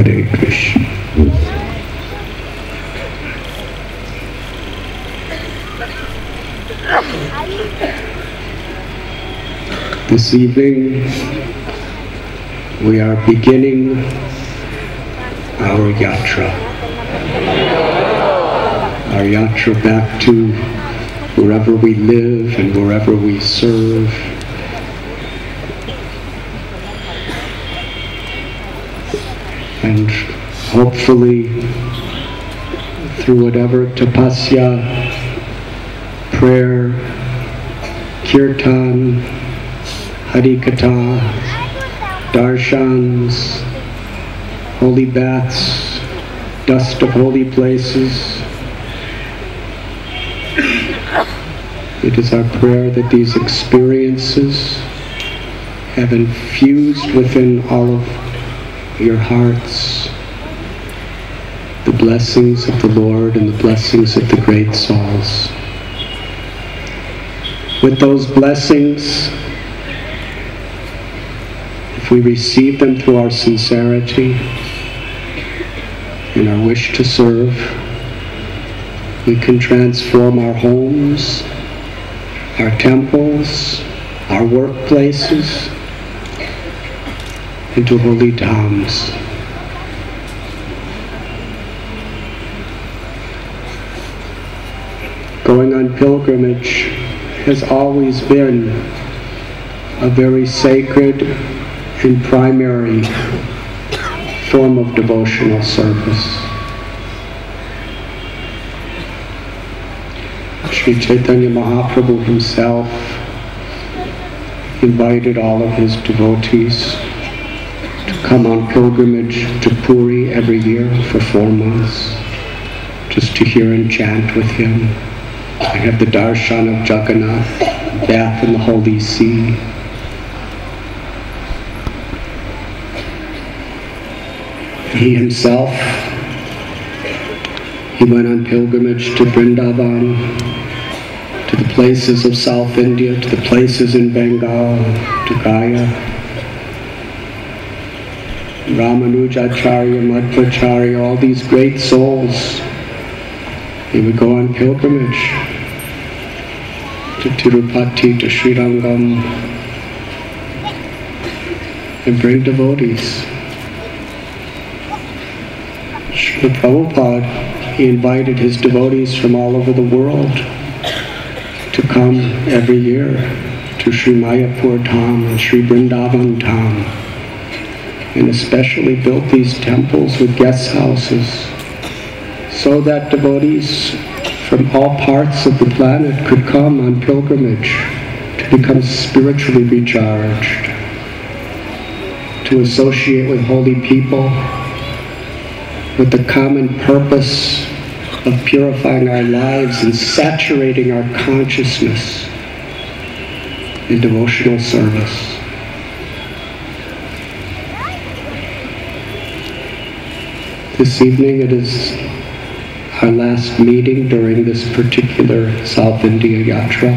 Hare Krishna. This evening, we are beginning our yatra. Our yatra back to wherever we live and wherever we serve. And hopefully, through whatever tapasya, prayer, kirtan, harikatha, darshans, holy baths, dust of holy places, it is our prayer that these experiences have infused within all of your hearts the blessings of the Lord and the blessings of the great souls. With those blessings, if we receive them through our sincerity and our wish to serve, we can transform our homes, our temples, our workplaces into holy dhams. Going on pilgrimage has always been a very sacred and primary form of devotional service. Sri Chaitanya Mahaprabhu himself invited all of his devotees to come on pilgrimage to Puri every year for 4 months, just to hear and chant with him. I have the darshan of Jagannath, bath in the holy sea. He himself, he went on pilgrimage to Vrindavan, to the places of South India, to the places in Bengal, to Gaya. Ramanujacharya, Madhvacharya, all these great souls, they would go on pilgrimage to Tirupati, to Srirangam, and bring devotees. Srila Prabhupada, he invited his devotees from all over the world to come every year to Sri Mayapur Dham and Sri Vrindavan Dham, and especially built these temples with guest houses so that devotees from all parts of the planet could come on pilgrimage to become spiritually recharged, to associate with holy people with the common purpose of purifying our lives and saturating our consciousness in devotional service. This evening it is our last meeting during this particular South India Yatra,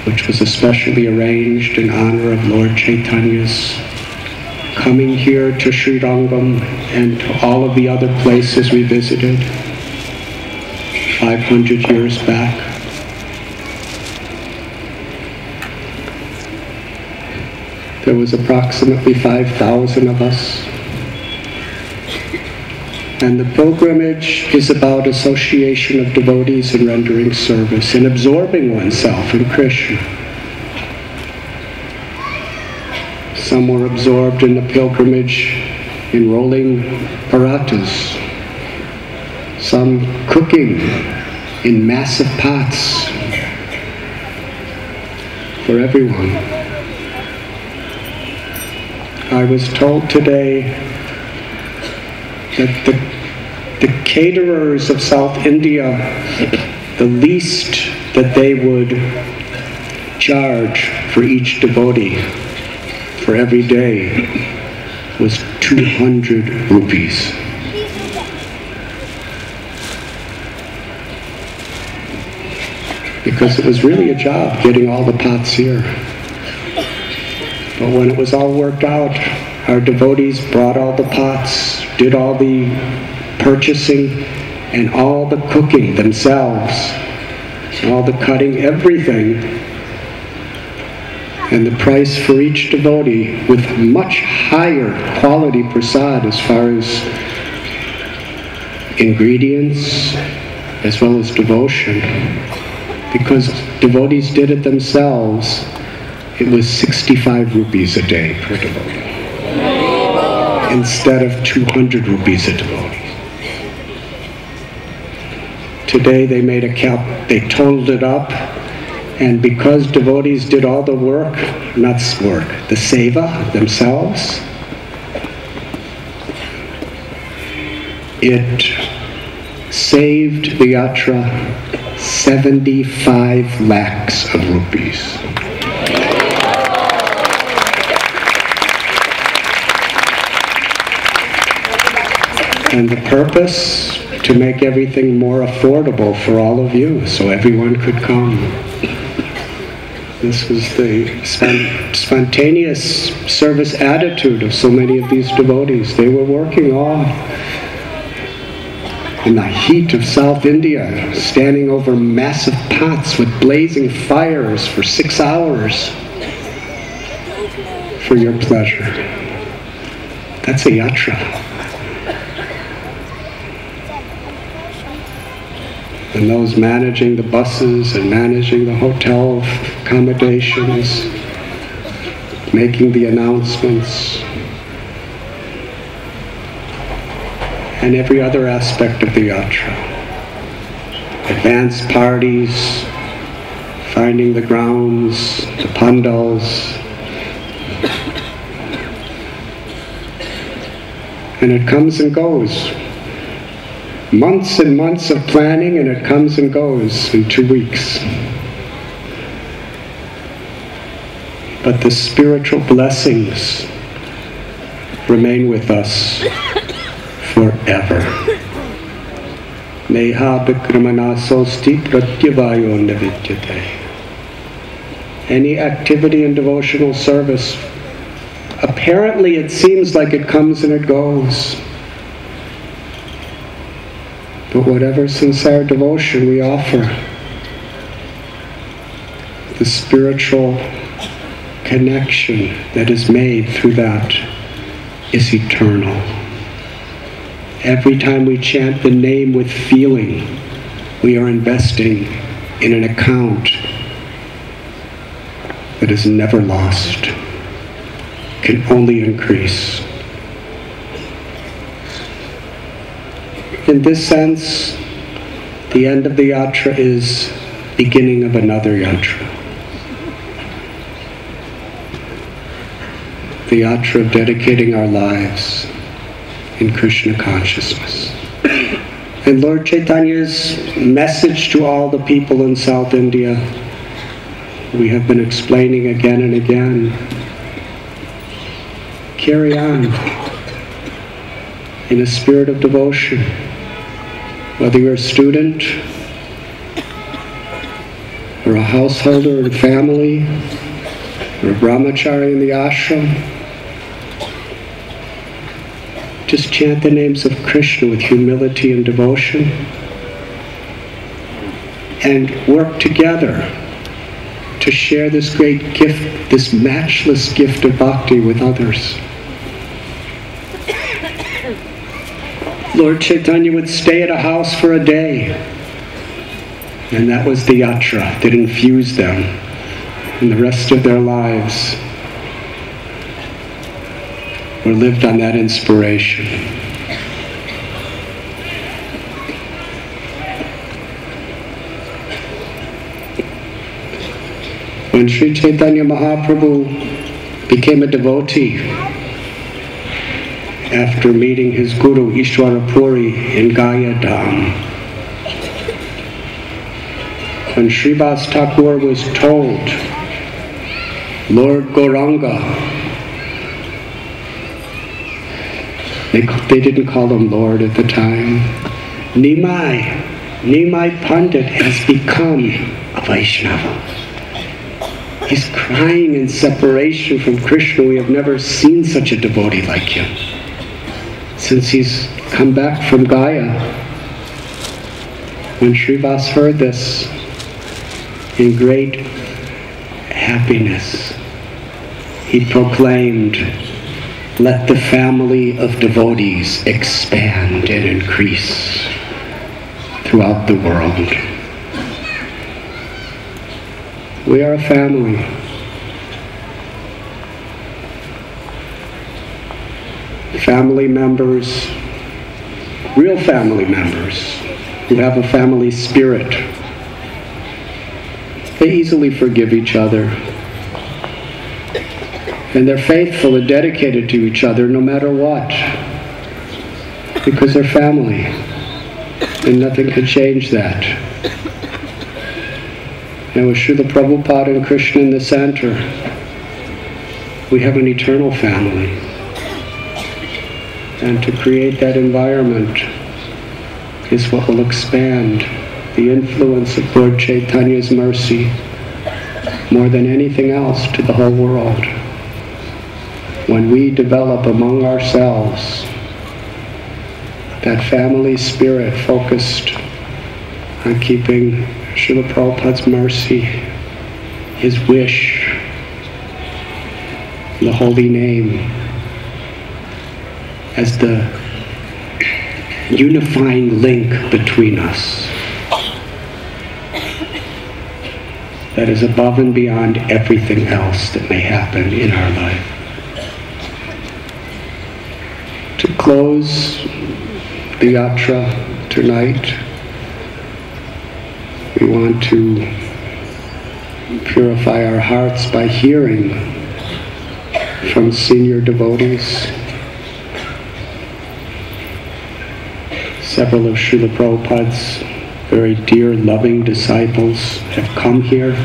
which was especially arranged in honor of Lord Chaitanya's coming here to Sri Rangam and to all of the other places we visited 500 years back. There was approximately 5,000 of us. And the pilgrimage is about association of devotees and rendering service and absorbing oneself in Krishna. Some were absorbed in the pilgrimage in rolling parathas, some cooking in massive pots for everyone. I was told today that the caterers of South India, the least that they would charge for each devotee for every day was 200 rupees. Because it was really a job getting all the pots here. But when it was all worked out, Our devotees brought all the pots, did all the purchasing, and all the cooking themselves, all the cutting, everything. And the price for each devotee, with much higher quality prasad as far as ingredients, as well as devotion. Because devotees did it themselves, it was 65 rupees a day per devotee, instead of 200 rupees a devotee. Today they made a they totaled it up, and because devotees did all the work, not work, the seva themselves, it saved the yatra 75 lakhs of rupees. And the purpose? To make everything more affordable for all of you, so everyone could come. This was the spontaneous service attitude of so many of these devotees. They were working all in the heat of South India, standing over massive pots with blazing fires for 6 hours for your pleasure. That's a yatra. And those managing the buses and managing the hotel accommodations, making the announcements, and every other aspect of the yatra. Advance parties, finding the grounds, the pandals. And it comes and goes. Months and months of planning, and it comes and goes in 2 weeks. But the spiritual blessings remain with us forever. Neha vikramana sosti pratyavayo navidyate. Any activity in devotional service, apparently it seems like it comes and it goes. But whatever sincere devotion we offer, the spiritual connection that is made through that is eternal. Every time we chant the name with feeling, we are investing in an account that is never lost, can only increase. In this sense, the end of the yatra is beginning of another yatra. The yatra of dedicating our lives in Krishna consciousness. And Lord Chaitanya's message to all the people in South India, we have been explaining again and again. Carry on in a spirit of devotion. Whether you're a student, or a householder in family, or a brahmachari in the ashram, just chant the names of Krishna with humility and devotion, and work together to share this great gift, this matchless gift of bhakti with others. Lord Chaitanya would stay at a house for a day, and that was the yatra that infused them in the rest of their lives, were lived on that inspiration. When Sri Chaitanya Mahaprabhu became a devotee, after meeting his guru Ishwarapuri in Gaya Dham, when Srivas Thakur was told, Lord Gauranga, they didn't call him Lord at the time, Nimai Pandit has become a Vaishnava. He's crying in separation from Krishna. We have never seen such a devotee like him. Since he's come back from Gaya, when Srivas heard this, in great happiness, he proclaimed, "Let the family of devotees expand and increase throughout the world." We are a family. Family members, real family members, who have a family spirit. They easily forgive each other. And they're faithful and dedicated to each other no matter what. Because they're family. And nothing could change that. And with Srila Prabhupada and Krishna in the center, we have an eternal family. And to create that environment is what will expand the influence of Lord Chaitanya's mercy more than anything else to the whole world. When we develop among ourselves that family spirit focused on keeping Srila Prabhupada's mercy, his wish, the holy name, as the unifying link between us that is above and beyond everything else that may happen in our life. To close the yatra tonight, we want to purify our hearts by hearing from senior devotees. Several of Srila Prabhupada's very dear, loving disciples have come here.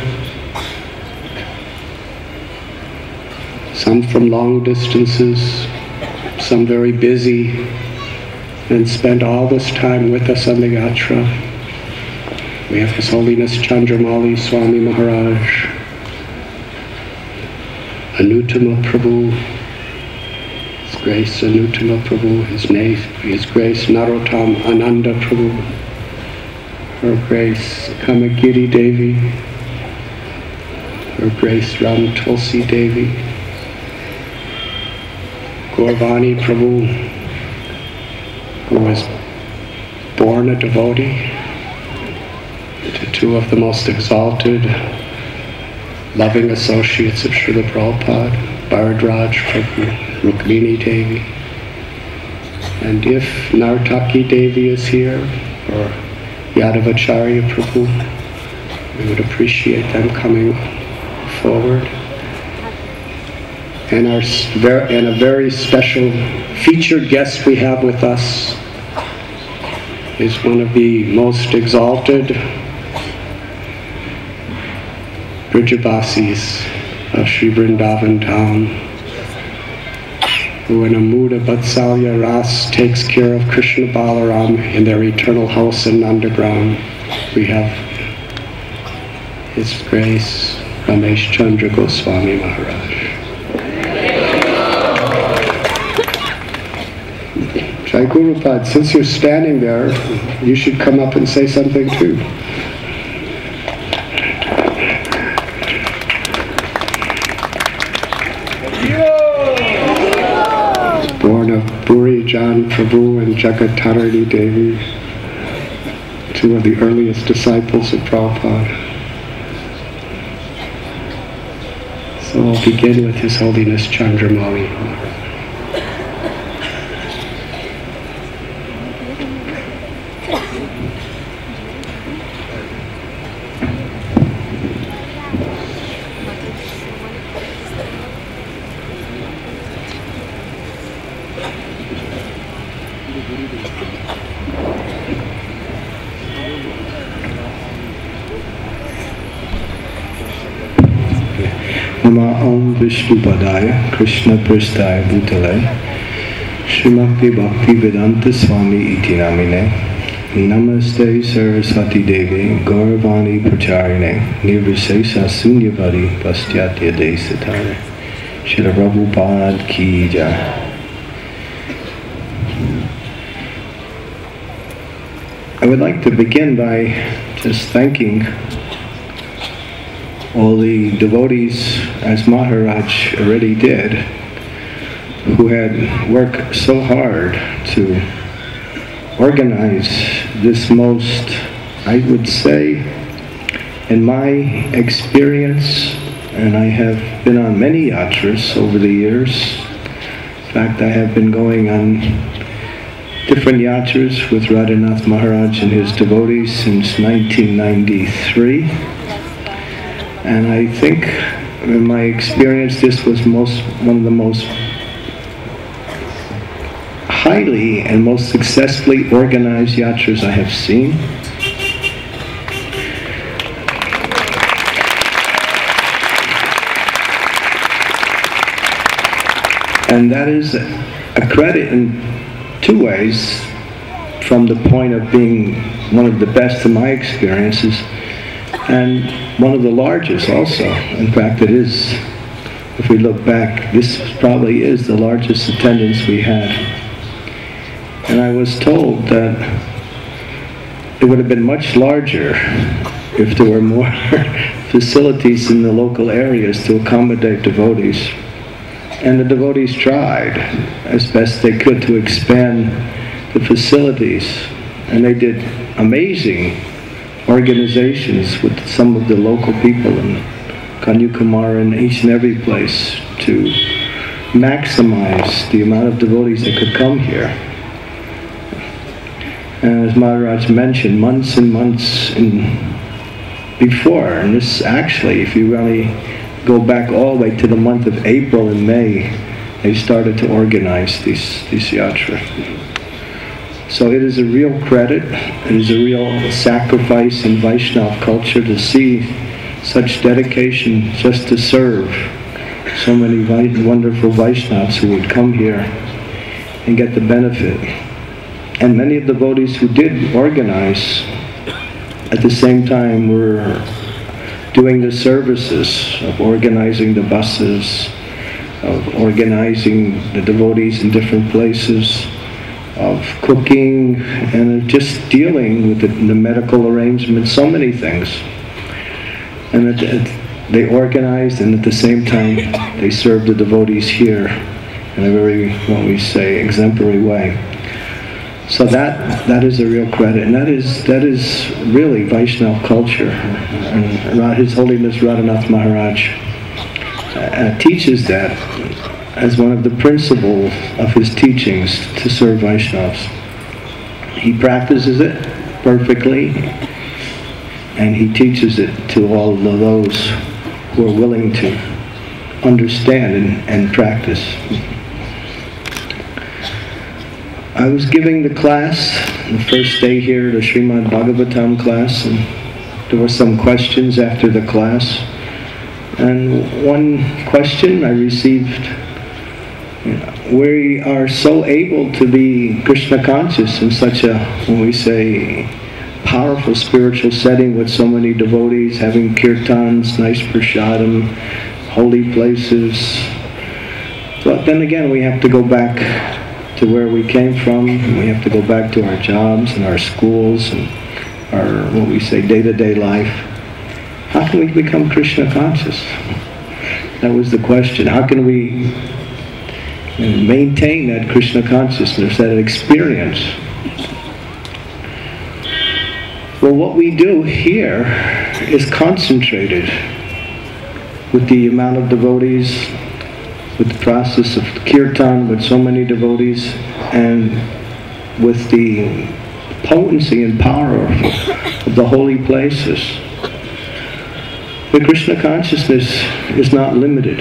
Some from long distances, some very busy, and spent all this time with us on the yatra. We have His Holiness Chandramauli Swami Maharaj, Anuttama Prabhu, His Grace Anuttama Prabhu, His Grace Narottam Ananda Prabhu, Her Grace Kamagiri Devi, Her Grace Ram Tulsi Devi, Gaurvani Prabhu, who was born a devotee, to two of the most exalted, loving associates of Srila Prabhupada, Bharadraj Prabhu, Rukmini Devi. And if Nartaki Devi is here, or Yadavacharya Prabhu, we would appreciate them coming forward. And a very special featured guest we have with us is one of the most exalted Brijavasis of Sri Vrindavan Dham, who in a mood of Vatsalya Ras takes care of Krishna Balaram in their eternal house in Nandagram. We have His Grace Ramesh Chandra Goswami Maharaj. Jai Gurupad, since you're standing there, you should come up and say something too. Born of Buri Jan Prabhu and Jagatarani Devi, two of the earliest disciples of Prabhupada. So we'll begin with His Holiness Chandramauli. Nama Om Vishnu Padaya Krishna Prasthaya Bhutale Srimati Bhakti Vedanta Swami Iti Namine Namaste Saraswati Devi Gauravani Pracharine Nirvisesa Sunyavadi Pastyatya Desatare Srila Prabhupada Ki Jai. I would like to begin by just thanking all the devotees, as Maharaj already did, who had worked so hard to organize this most, I would say, in my experience, and I have been on many yatras over the years. In fact, I have been going on different yatras with Radhanath Maharaj and his devotees since 1993. And I think, in my experience, this was one of the most highly and most successfully organized yatras I have seen. And that is a credit in two ways, from the point of being one of the best in my experiences, and one of the largest also. In fact, it is, if we look back, this probably is the largest attendance we had. And I was told that it would have been much larger if there were more facilities in the local areas to accommodate devotees. And the devotees tried as best they could to expand the facilities. And they did amazing organizations with some of the local people in Kanyakumari and each and every place to maximize the amount of devotees that could come here. And as Maharaj mentioned, months and months before, and this actually, if you really go back all the way to the month of April and May, they started to organize these yatras. So it is a real credit, it is a real sacrifice in Vaishnava culture to see such dedication just to serve so many wonderful Vaishnavas who would come here and get the benefit. And many of the devotees who did organize at the same time were doing the services of organizing the buses, of organizing the devotees in different places, of cooking, and of just dealing with the medical arrangements, so many things. And they organized, and at the same time they served the devotees here in a very, what we say, exemplary way. So that is a real credit, and that is really Vaishnava culture. And His Holiness Radhanath Maharaj teaches that as one of the principles of his teachings to serve Vaishnavas. He practices it perfectly, and he teaches it to all of those who are willing to understand and practice. I was giving the class, the first day here, the Srimad Bhagavatam class, and there were some questions after the class. And one question I received, we are so able to be Krishna conscious in such a, when we say, powerful spiritual setting with so many devotees, having kirtans, nice prasadam, holy places. But then again, we have to go back to where we came from, and we have to go back to our jobs and our schools and our, what we say, day-to-day life. How can we become Krishna conscious? That was the question. How can we maintain that Krishna consciousness, that experience? Well, what we do here is concentrated with the amount of devotees, with the process of kirtan, with so many devotees, and with the potency and power of the holy places. The Krishna consciousness is not limited.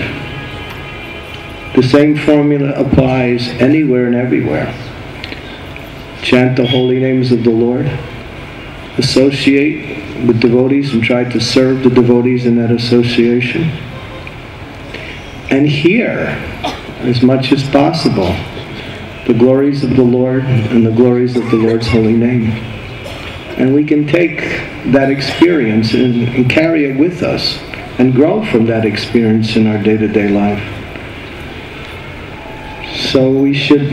The same formula applies anywhere and everywhere. Chant the holy names of the Lord, associate with devotees and try to serve the devotees in that association, and hear as much as possible the glories of the Lord and the glories of the Lord's holy name. And we can take that experience and carry it with us and grow from that experience in our day-to-day life. So we should